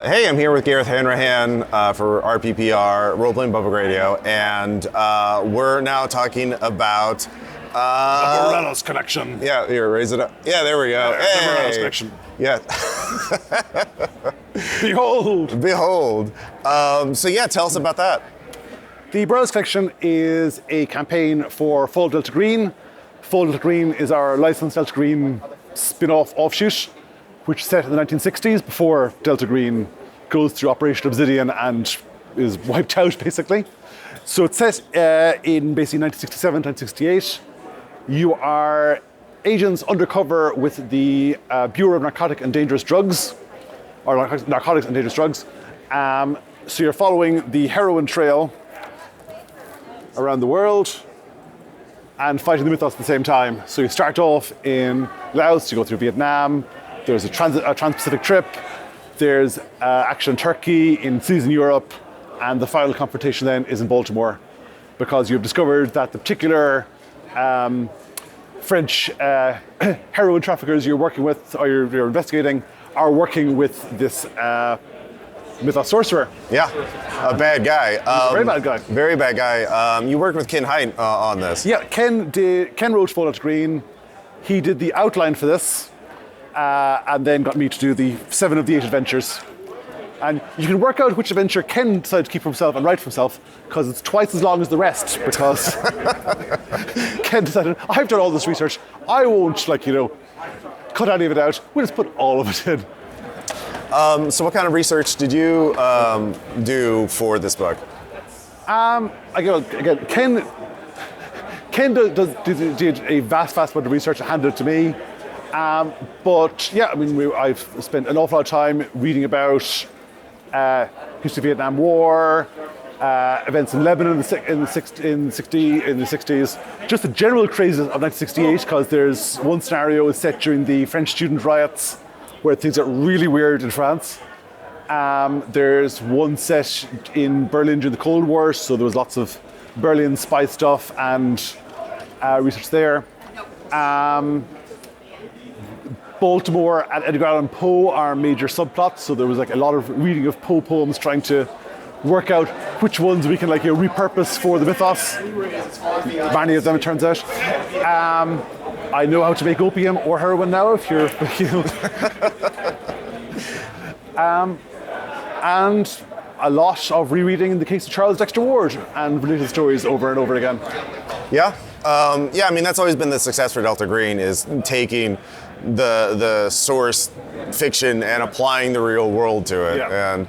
Hey, I'm here with Gareth Hanrahan for RPPR, Role Playing Public Radio, and we're now talking about... the Borellus Connection. Yeah, here, raise it up. Yeah, there we go. The Borellus Connection. Yeah. Behold! Behold. So yeah, tell us about that. The Borellus Connection is a campaign for Fall Delta Green. Fall Delta Green is our licensed Delta Green spin-off offshoot, which is set in the 1960s before Delta Green goes through Operation Obsidian and is wiped out, basically. So it's set in basically 1967, 1968. You are agents undercover with the Bureau of Narcotic and Dangerous Drugs, or Narcotics and Dangerous Drugs. So you're following the heroin trail around the world and fighting the mythos at the same time. So you start off in Laos, you go through Vietnam, there's a trans-Pacific trip, there's action in Turkey, in cities in Europe, and the final confrontation then is in Baltimore, because you've discovered that the particular French heroin traffickers you're working with, or you're investigating, are working with this mythos sorcerer. Yeah, a bad guy. Very bad guy. Very bad guy. You worked with Ken Hite on this. Yeah, Ken wrote Fall Out Green. He did the outline for this, and then got me to do the 7 of the 8 adventures. And you can work out which adventure Ken decided to keep for himself and write for himself, because it's twice as long as the rest, because Ken decided, I've done all this research, I won't, cut any of it out, we'll just put all of it in. So what kind of research did you do for this book? Again, Ken did a vast amount of research and handed it to me. But yeah, I mean, I've spent an awful lot of time reading about history of the Vietnam War, events in Lebanon in the 60s, just the general crazes of 1968, because there's one scenario is set during the French student riots, where things are really weird in France. There's one set in Berlin during the Cold War, so there was lots of Berlin spy stuff and research there. Baltimore and Edgar Allan Poe are major subplots, so there was a lot of reading of Poe poems trying to work out which ones we can repurpose for the mythos. Many of them, it turns out. I know how to make opium or heroin now, if you're, and a lot of rereading in the case of Charles Dexter Ward and related stories over and over again. Yeah, I mean, that's always been the success for Delta Green, is taking the source fiction and applying the real world to it. Yeah. And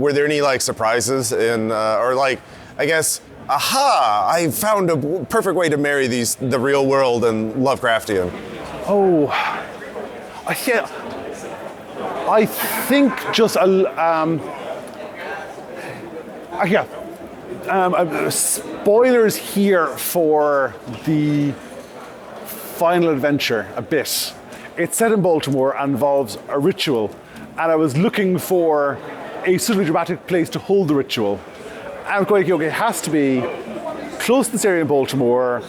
were there any surprises in, I guess, I found a perfect way to marry the real world and Lovecraftian? Oh, I think just spoilers here for the final adventure a bit. It's set in Baltimore and involves a ritual, and I was looking for a suitably dramatic place to hold the ritual. I'm going, okay, it has to be close to this area in Baltimore,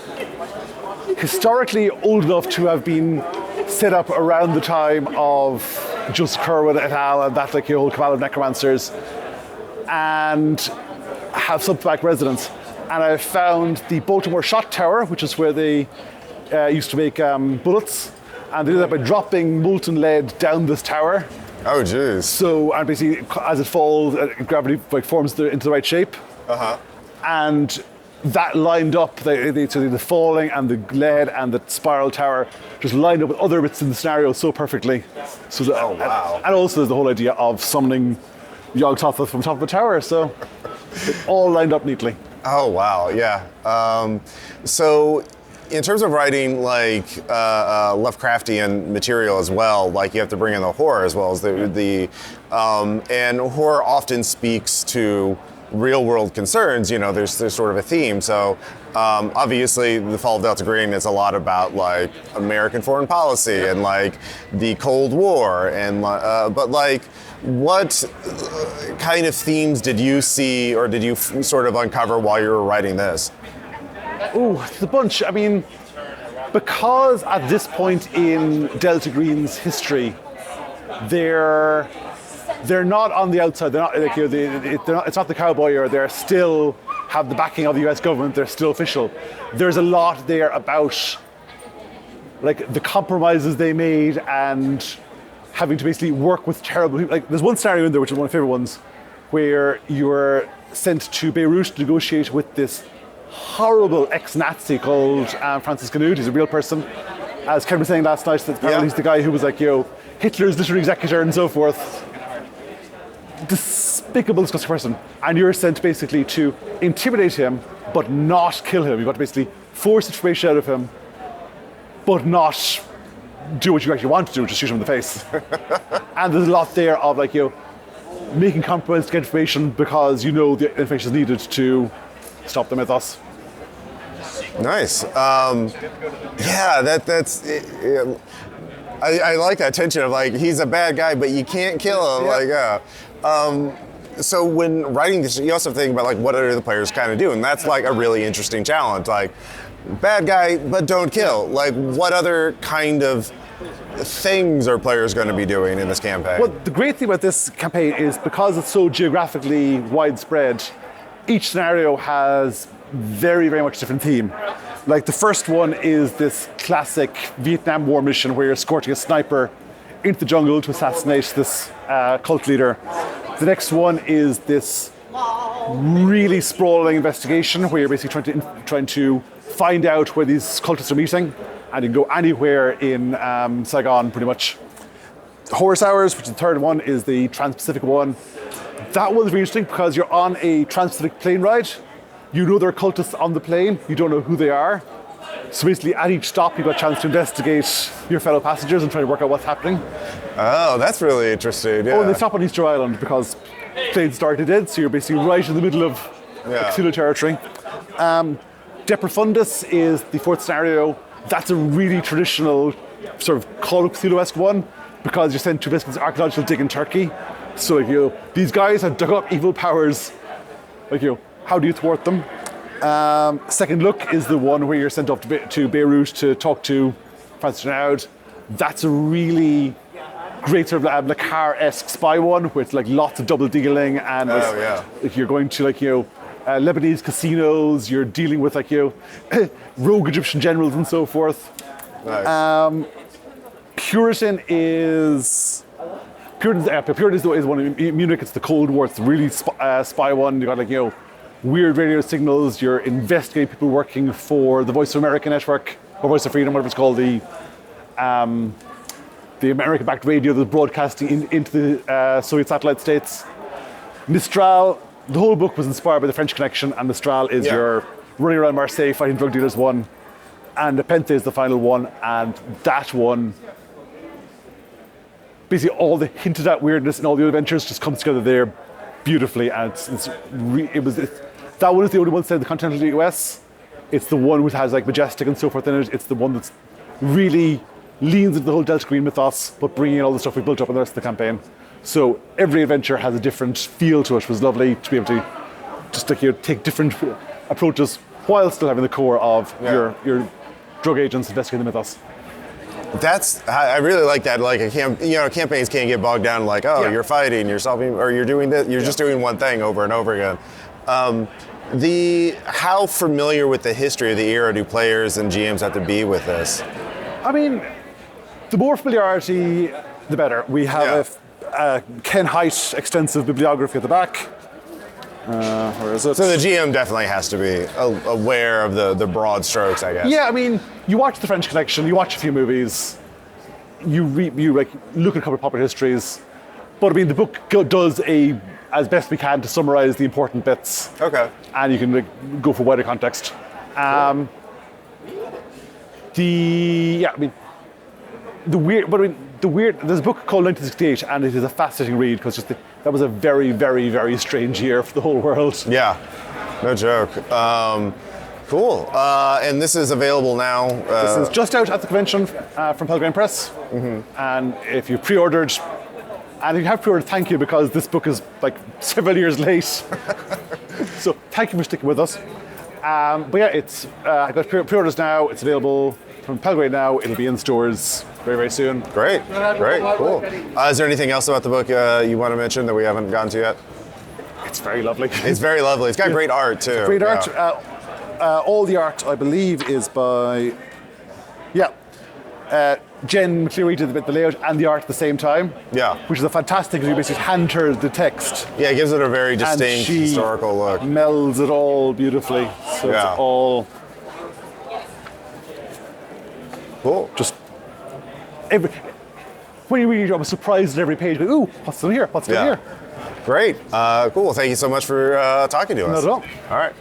historically old enough to have been set up around the time of Joseph Curwen et al. And that whole cabal of necromancers, and have subback residents. And I found the Baltimore Shot Tower, which is where they used to make bullets, and they did that by dropping molten lead down this tower. Oh, jeez. So, and basically, as it falls, gravity forms into the right shape. And that lined up, so the falling and the lead and the spiral tower just lined up with other bits in the scenario so perfectly. So oh, wow. And also there's the whole idea of summoning Yog-Sothoth from top of the tower, so it all lined up neatly. Oh, wow, yeah. So in terms of writing Lovecraftian material as well, you have to bring in the horror as well as and horror often speaks to real world concerns. There's sort of a theme. So obviously the Fall of Delta Green is a lot about American foreign policy and the Cold War, and but what kind of themes did you see, or did you sort of uncover while you were writing this? Oh, it's a bunch. I mean, because at this point in Delta Green's history, there they're not on the outside. They're not like it's not the cowboy, or they're still have the backing of the U.S. government. They're still official. There's a lot there about like the compromises they made and having to basically work with terrible people. Like there's one scenario in there which is one of my favorite ones, where you're sent to Beirut to negotiate with this horrible ex-Nazi called Francis Canute. He's a real person. As Ken was saying last night, that apparently he's the guy who was like, Hitler's literary executor and so forth. Despicable, disgusting person. And you're sent basically to intimidate him, but not kill him. You've got to basically force information out of him, but not do what you actually want to do, just shoot him in the face. And there's a lot there of like, making compromises to get information because the information is needed to stop the mythos. Nice. That's. I like that tension of like he's a bad guy, but you can't kill him. So when writing this, you also think about like what are the players kind of do, and that's like a really interesting challenge. Like bad guy, but don't kill. Like what other kind of things are players going to be doing in this campaign? Well, the great thing about this campaign is because it's so geographically widespread, each scenario has very, very much different theme. Like the first one is this classic Vietnam War mission where you're escorting a sniper into the jungle to assassinate this cult leader. The next one is this really sprawling investigation where you're basically trying to find out where these cultists are meeting, and you can go anywhere in Saigon pretty much. Horse Hours, which is the third one, is the Trans-Pacific one. That one's really interesting because you're on a Trans-Pacific plane ride. You know there are cultists on the plane, you don't know who they are. So basically at each stop you've got a chance to investigate your fellow passengers and try to work out what's happening. Oh, that's really interesting. Yeah. Oh, and they stop on Easter Island because planes started dead, so you're basically right in the middle of Xulu territory. De Profundis is the fourth scenario. That's a really traditional sort of Call of Cthulhu-esque one because you're sent to basically this archaeological dig in Turkey. So like, these guys have dug up evil powers. Like, how do you thwart them? Second Look is the one where you're sent off to Beirut to talk to Francis Renaud. That's a really great sort of Lakar-esque spy one with like lots of double dealing and like, you're going to like Lebanese casinos. You're dealing with like rogue Egyptian generals and so forth. Nice. Puritan is the one in Munich. It's the Cold War. It's the really spy one. You got like weird radio signals. You're investigating people working for the Voice of America network or Voice of Freedom, whatever it's called. The American-backed radio that's broadcasting into the Soviet satellite states. Mistral. The whole book was inspired by the French Connection, and Mistral is your running around Marseille fighting drug dealers one, and Nepenthe is the final one, and that one, basically all the hinted at weirdness and all the other adventures just comes together there beautifully, and that one is the only one set in the continental US. It's the one which has like Majestic and so forth in it. It's the one that's really leans into the whole Delta Green mythos, but bringing in all the stuff we built up in the rest of the campaign. So every adventure has a different feel to it. It was lovely to be able to just like take different approaches while still having the core of your drug agents investigating the mythos. I really like that. Like campaigns can't get bogged down like you're fighting, you're solving, or you're doing this. You're just doing one thing over and over again. How familiar with the history of the era do players and GMs have to be with this? I mean, the more familiarity, the better. We have a Ken Hite extensive bibliography at the back. Where is it? So the GM definitely has to be aware of the broad strokes, I guess. Yeah, I mean, you watch the French Connection, you watch a few movies, you like look at a couple of popular histories, but I mean, the book does as best we can to summarize the important bits. Okay. And you can go for wider context. Cool. There's a book called 1968, and it is a fascinating read because that was a very, very, very strange year for the whole world. Yeah, no joke. Cool. And this is available now? This is just out at the convention from Pelgrane Press. Mm-hmm. And if you pre-ordered, and if you have pre-ordered, thank you, because this book is like several years late. So thank you for sticking with us. But yeah, I got pre-orders now. It's available from Pelgrane now. It'll be in stores very, very soon. Great, cool. Is there anything else about the book you want to mention that we haven't gotten to yet? It's very lovely. It's very lovely. It's got great art too. Great art. All the art, I believe, is by Jen clearly did the layout and the art at the same time. Yeah. Which is a fantastic, you basically hand her the text. Yeah, it gives it a very And distinct she historical look. melds it all beautifully. So Yeah. it's all Cool. just when you read it, I was surprised at every page. Ooh, what's in here? What's in here? Great. Cool. Thank you so much for talking to us. Not at all. All right.